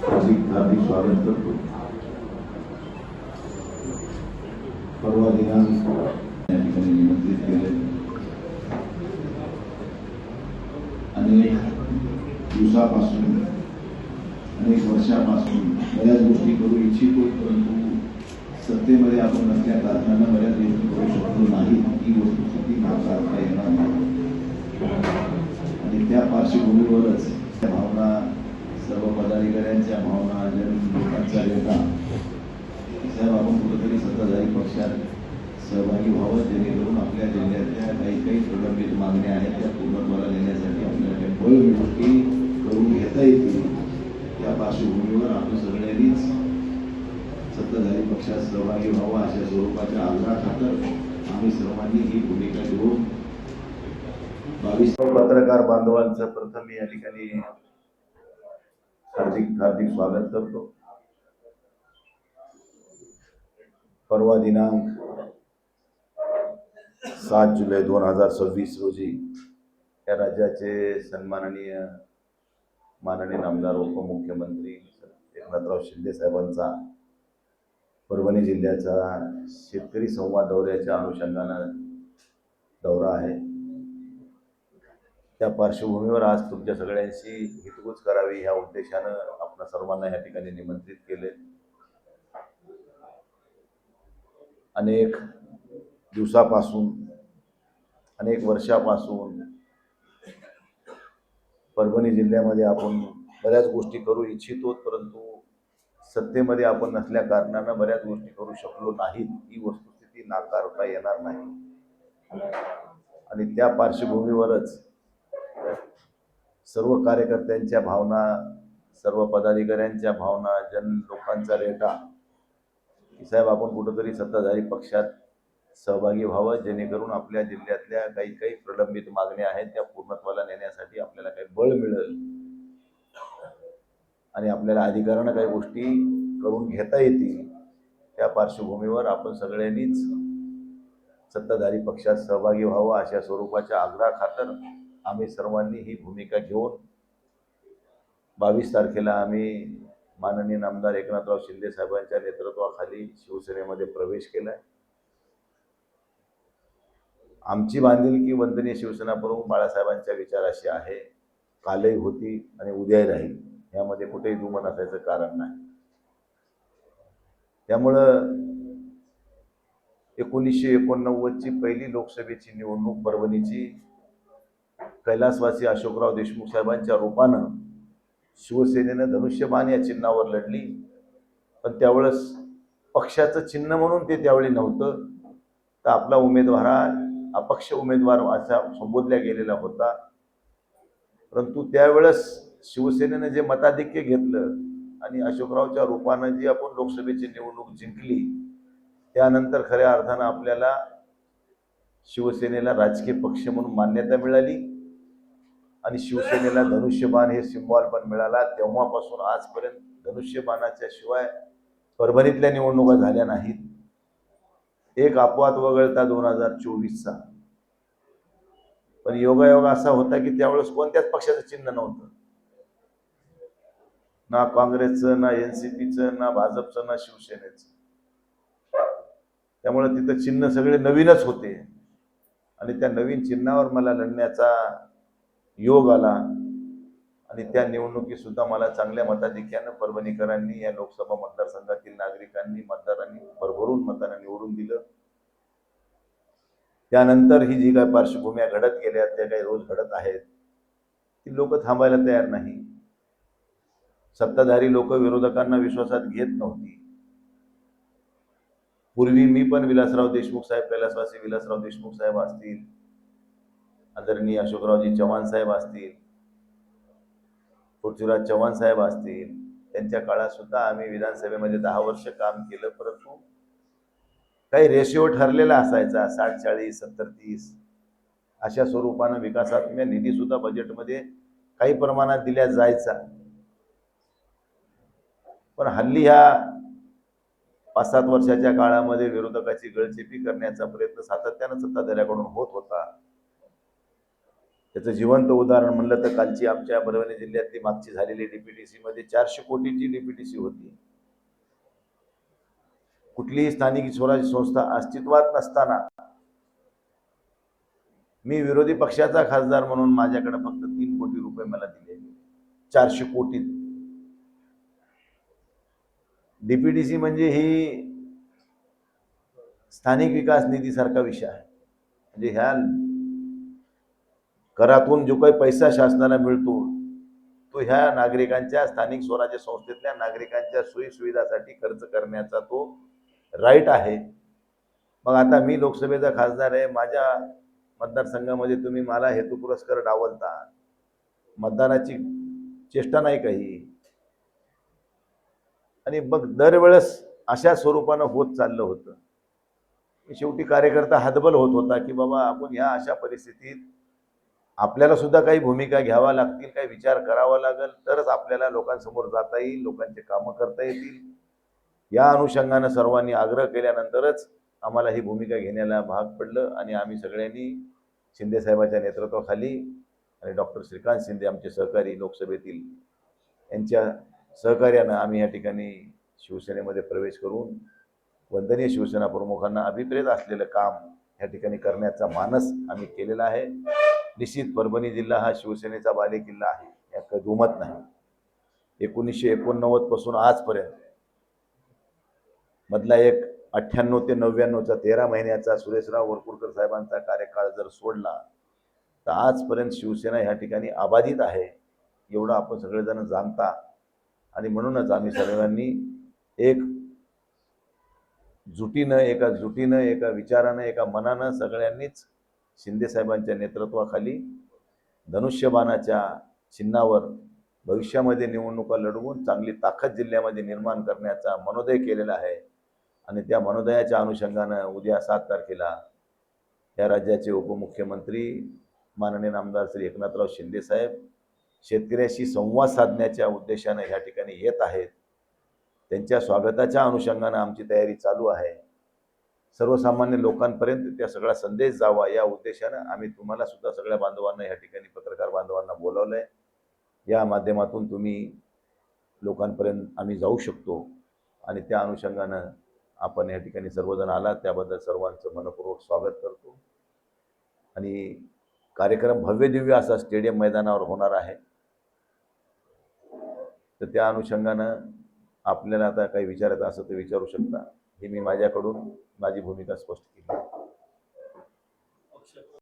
हार्दिक स्वागत करतो। परवा दिनांक या ठिकाणी निमंत्रित केले। अनेक दिवसापासून अनेक वर्षापासून बऱ्याच गोष्टी करू इच्छितो, परंतु सत्तेमध्ये आपण नसल्या कारणानं बऱ्याच गोष्टी करू शकलो नाही ही वस्तुस्थिती नाकारता येणार नाही। आणि त्या पार्श्वभूमीवरच त्या भावना, सर्व पदाधिकाऱ्यांच्या भावना, लोकांचा डेटा साहेब आपण कुठेतरी सत्ताधारी पक्षात सहभागी व्हावं, जेणेकरून आपल्या जिल्ह्यातल्या काही प्रलंबित मागण्या आहेत त्या पूर्णत्वाला नेण्यासाठी आपल्याला काही बळ गोष्टी करून घेता येतील। त्या पार्श्वभूमीवर आपण सगळ्यांनीच सत्ताधारी पक्षात सहभागी व्हावा अशा स्वरूपाच्या आग्रहाखातर आम्ही सर्वांनी ही भूमिका घेऊन 22 पत्रकार बांधवांचं प्रथम या ठिकाणी हार्दिक स्वागत करतो। परवा दिनांक 7 जुलै 2026 रोजी या राज्याचे सन्माननीय माननीय नामदार उपमुख्यमंत्री एकनाथराव शिंदे साहेबांचा परभणी जिल्ह्याचा शेतकरी संवाद दौऱ्याच्या अनुषंगाने दौरा आहे। त्या पार्श्वभूमीवर आज तुमच्या सगळ्यांशी हितगुज करावी ह्या उद्देशानं आपण सर्वांना या ठिकाणी निमंत्रित केले। अनेक दिवसापासून अनेक वर्षापासून परभणी जिल्ह्यामध्ये आपण बऱ्याच गोष्टी करू इच्छितो, परंतु सत्तेमध्ये आपण नसल्या कारणानं बऱ्याच गोष्टी करू शकलो नाहीत ही वस्तुस्थिती नाकारता येणार नाही। आणि त्या पार्श्वभूमीवरच सर्व कार्यकर्त्यांच्या भावना, सर्व पदाधिकाऱ्यांच्या भावना, लोकांचा रेटा साहेब आपण कुठेतरी सत्ताधारी पक्षात सहभागी व्हावं, जेणेकरून आपल्या जिल्ह्यातल्या काही प्रलंबित मागण्या आहेत त्या पूर्णत्वाला नेण्यासाठी आपल्याला काही बळ मिळेल आणि आपल्याला अधिकारानं काही गोष्टी करून घेता येतील। त्या पार्श्वभूमीवर आपण सगळ्यांनीच सत्ताधारी पक्षात सहभागी व्हावं अशा स्वरूपाच्या आग्रहाखातर आम्ही सर्वांनी ही भूमिका घेऊन 22 तारखेला आम्ही माननीय नामदार एकनाथराव शिंदे साहेबांच्या नेतृत्वाखाली शिवसेनेमध्ये प्रवेश केलाय। आमची बांधिलकी वंदनीय शिवसेना प्रमुख बाळासाहेबांच्या विचाराशी आहे, कालही होती आणि उद्याही राहील, यामध्ये कुठेही दुमत असायचं कारण नाही। त्यामुळं 1989 ची पहिली लोकसभेची निवडणूक परभणीची कैलासवासी अशोकराव देशमुख साहेबांच्या रूपानं शिवसेनेनं धनुष्यबाण या चिन्हावर लढली, पण त्यावेळेस पक्षाचं चिन्ह म्हणून ते त्यावेळी नव्हतं, तर आपला उमेदवार हा अपक्ष उमेदवार असा संबोधला गेलेला होता। परंतु त्यावेळेस शिवसेनेनं जे मताधिक्य घेतलं आणि अशोकरावच्या रूपानं जी आपण लोकसभेची निवडणूक जिंकली, त्यानंतर खऱ्या अर्थानं आपल्याला शिवसेनेला राजकीय पक्ष म्हणून मान्यता मिळाली आणि शिवसेनेला धनुष्यबाण हे सिंबॉल पण मिळाला। तेव्हापासून आजपर्यंत धनुष्यबाणाच्या शिवाय परभणीतल्या निवडणुका झाल्या नाहीत। एक अपवाद वगळता 2024चा, पण योगायोग असा होता की त्यावेळेस कोणत्याच पक्षाचं चिन्ह नव्हतं, ना काँग्रेसचं, ना एनसीपीचं, ना भाजपचं, ना शिवसेनेचं। त्यामुळे तिथं चिन्ह सगळे नवीनच होते आणि त्या नवीन चिन्हावर मला लढण्याचा योग आला आणि त्या निवडणुकीत सुद्धा मला चांगल्या मताधिक्यानं परभणीकरांनी, या लोकसभा मतदारसंघातील नागरिकांनी, मतदारांनी भरभरून मतानं निवडून दिलं। त्यानंतर ही जी काही पार्श्वभूमी घडत गेल्या, त्या काही रोज घडत आहेत, ती लोक थांबायला तयार नाही। सत्ताधारी लोक विरोधकांना विश्वासात घेत नव्हती। पूर्वी मी पण विलासराव देशमुख साहेब, कैलासवासी विलासराव देशमुख साहेब असतील, आदरणीय अशोकरावजी चव्हाण साहेब असतील, पृथ्वीराज चव्हाण साहेब असतील, त्यांच्या काळात सुद्धा आम्ही विधानसभेमध्ये 10 वर्ष काम केलं, परंतु काही रेशिओ ठरलेला असायचा, 60-40, 70-30 अशा स्वरूपानं विकासात्मक निधी सुद्धा बजेटमध्ये काही प्रमाणात दिल्या जायचा। पण हल्ली ह्या 5-7 वर्षाच्या काळामध्ये विरोधकाची गळचेपी करण्याचा प्रयत्न सातत्यानं सत्ताधाऱ्याकडून होत होता। त्याचं जिवंत उदाहरण म्हणलं तर कालची आमच्या परभणी जिल्ह्यातली मागची झालेली डीपीटीसी मध्ये 400 कोटीची डीपीटीसी होती. कुठलीही स्थानिक स्वराज्य संस्था अस्तित्वात नसताना मी विरोधी पक्षाचा खासदार म्हणून माझ्याकडे फक्त 3 कोटी रुपये मला दिले. 400 कोटी. डीपीटीसी म्हणजे ही स्थानिक विकास निधीसारखा विषय आहे. म्हणजे ह्या करातून जो काही पैसा शासनाला मिळतो तो ह्या नागरिकांच्या स्थानिक स्वराज्य संस्थेतल्या नागरिकांच्या सोयी सुविधासाठी खर्च करण्याचा तो राईट आहे. मग आता मी लोकसभेचा खासदार आहे, माझ्या मतदारसंघामध्ये तुम्ही मला हेतू पुरस्कार डावलता, मतदानाची चेष्टा नाही काही. आणि मग दरवेळेस अशा स्वरूपानं होत चाललं होतं. शेवटी कार्यकर्ता हतबल होत होता की बाबा आपण ह्या अशा परिस्थितीत आपल्याला सुद्धा काही भूमिका घ्यावा लागतील, काही विचार करावा लागेल, तरच आपल्याला लोकांसमोर जाता येईल, लोकांचे कामं करता येतील. या अनुषंगानं सर्वांनी आग्रह केल्यानंतरच आम्हाला ही भूमिका घेण्याला भाग पडलं आणि आम्ही सगळ्यांनी शिंदे साहेबांच्या नेतृत्वाखाली आणि डॉक्टर श्रीकांत शिंदे आमचे सहकारी लोकसभेतील यांच्या सहकार्यानं आम्ही या ठिकाणी शिवसेनेमध्ये प्रवेश करून वंदनीय शिवसेना प्रमुखांना अभिप्रेत असलेलं काम या ठिकाणी करण्याचा मानस आम्ही केलेला आहे. निश्चित परभणी जिल्हा हा शिवसेनेचा बालेकिल्ला आहे, यात काही दुमत नाही. 1989 पासून आजपर्यंत मधला एक 98 ते 99चा 13 महिन्याचा सुरेशराव वरपुडकर साहेबांचा कार्यकाळ जर सोडला तर आजपर्यंत शिवसेना ह्या ठिकाणी अबाधित आहे, एवढं आपण सगळेजण जाणता. आणि म्हणूनच आम्ही सर्वांनी एका जुटीनं एका विचारानं एका मनानं सगळ्यांनीच शिंदे साहेबांच्या नेतृत्वाखाली धनुष्यबाणाच्या चिन्हावर भविष्यामध्ये निवडणुका लढवून चांगली ताकद जिल्ह्यामध्ये निर्माण करण्याचा मनोदय केलेला आहे. आणि त्या मनोदयाच्या अनुषंगानं उद्या 7 तारखेला या राज्याचे उपमुख्यमंत्री माननीय आमदार श्री एकनाथराव शिंदे साहेब शेतकऱ्याशी संवाद साधण्याच्या उद्देशाने ह्या ठिकाणी येत आहेत. त्यांच्या स्वागताच्या अनुषंगानं आमची तयारी चालू आहे. सर्वसामान्य लोकांपर्यंत त्या सगळा संदेश जावा या उद्देशानं आम्ही तुम्हाला सुद्धा सगळ्या बांधवांना या ठिकाणी पत्रकार बांधवांना बोलावलंय. या माध्यमातून तुम्ही लोकांपर्यंत आम्ही जाऊ शकतो आणि त्या अनुषंगानं आपण या ठिकाणी सर्वजण आलात त्याबद्दल सर्वांचं मनपूर्वक स्वागत करतो. आणि कार्यक्रम भव्य दिव्य असा स्टेडियम मैदानावर होणार आहे. तर त्या अनुषंगानं आपल्याला आता काही विचारायचं असं ते विचारू शकता. हे मी माझ्याकडून माझी भूमिका स्पष्ट केली.